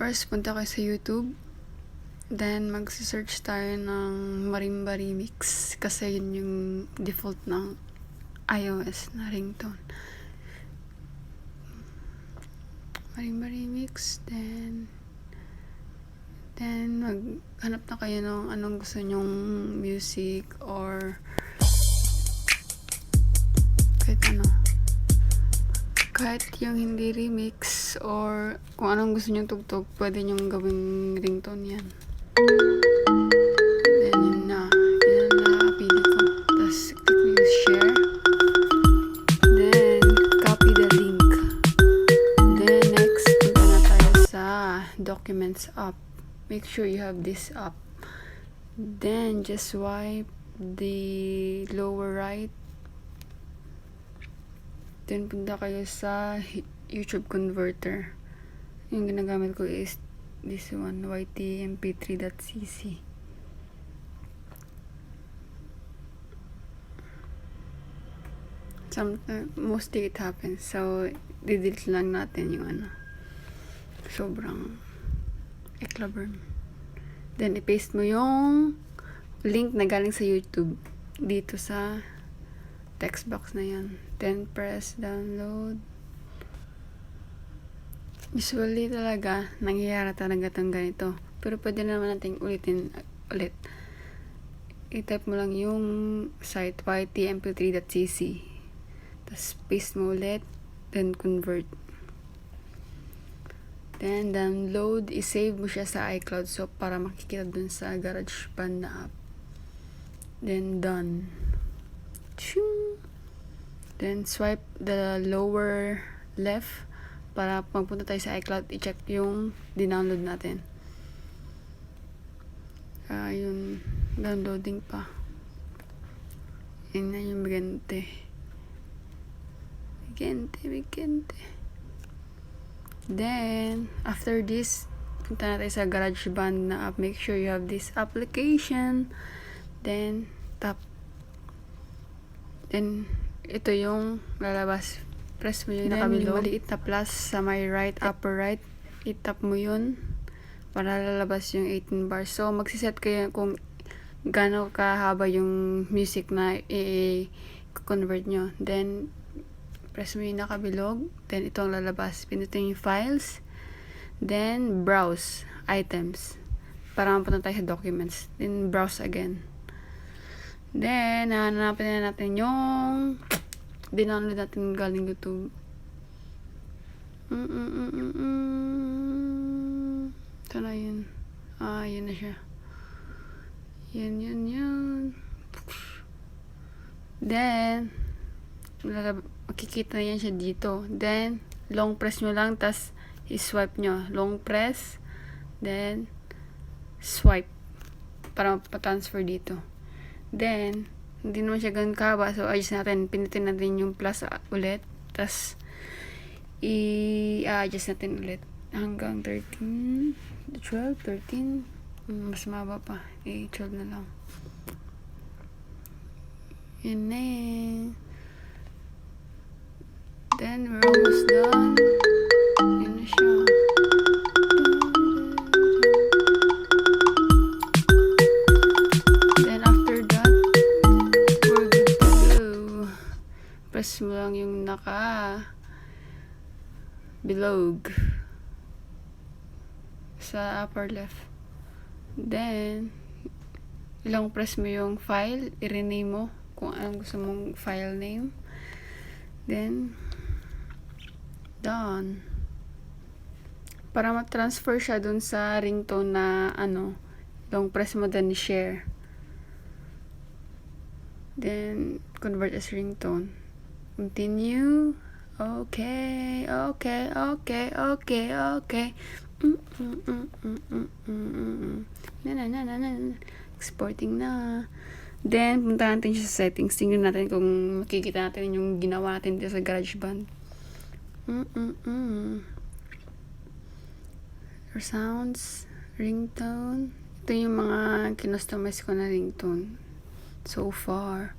First, punta kayo sa YouTube. Then, magsi-search tayo ng marimba remix. Kasi yun yung default ng iOS na ringtone. Marimba remix. Then maghanap na kayo ng anong gusto nyong music or kahit yung hindi remix or kung anong gusto nyong tugtog, pwede nyong gawing ringtone yan. Then yun na pili ko. Tapos click mo yung share. Then copy the link. Then next, punta na tayo sa documents app. Make sure you have this app. Then just swipe the lower right. Then punta kayo sa YouTube converter. Yung ginagamit ko is this one, ytmp3.cc. Mostly it happens. So, didelete lang natin yung sobrang eklaburn. Then, i-paste mo yung link na galing sa YouTube dito sa text box na yan. Then, press download. Usually talaga, nangyayari talaga itong ganito. Pero pwede naman natin ulitin ulit. I-type mo lang yung site ytmp3.cc. Tapos, paste mo ulit. Then, convert. Then, download. I-save mo siya sa iCloud. So, para makikita dun sa Garageband na app. Then, done. Then, swipe the lower left para magpunta tayo sa iCloud, i-check yung dinownload natin. Yun, downloading pa. Yun na yung bigante. Then, after this, punta na tayo sa Garageband na app. Make sure you have this application. Then, tap. Then, ito yung lalabas. Press mo yung nakabilog. Yung maliit na plus sa my right, upper right. I-tap mo yun para lalabas yung 18 bars. So, magsiset kayo kung gaano kahaba yung music na i-convert nyo. Then, press mo yung nakabilog. Then, ito ang lalabas. Pinutin yung files. Then, browse items. Para mapunta tayo sa documents. Then, browse again. Then, hanapin na natin yung dinownload natin galing YouTube. Ito na yun. Yun na siya. Yan. Then, makikita na yan siya dito. Then, long press nyo lang, tas i-swipe nyo. Long press, then, swipe. Para mapatransfer dito. Then, hindi naman siya ganun kahaba. So, adjust natin. Pinutin natin yung plus ulit. Tapos, i-adjust natin ulit. Hanggang 13, 12, 13. Mas maba pa. 12 na lang. Yun na eh. Then, we're almost done. Yun na siya. Press mo lang yung naka-bilog sa upper left. Then, ilang press mo yung file, i-rename mo kung anong gusto mong file name. Then, done. Para ma-transfer siya dun sa ringtone na long press mo then share. Then, convert as ringtone. Continue. Okay. Exporting na. Then, punta natin siya sa settings. Tingnan natin kung makikita natin yung ginawa natin dito sa Garageband. Sounds, ringtone. Ito yung mga kinustomize ko na ringtone so far.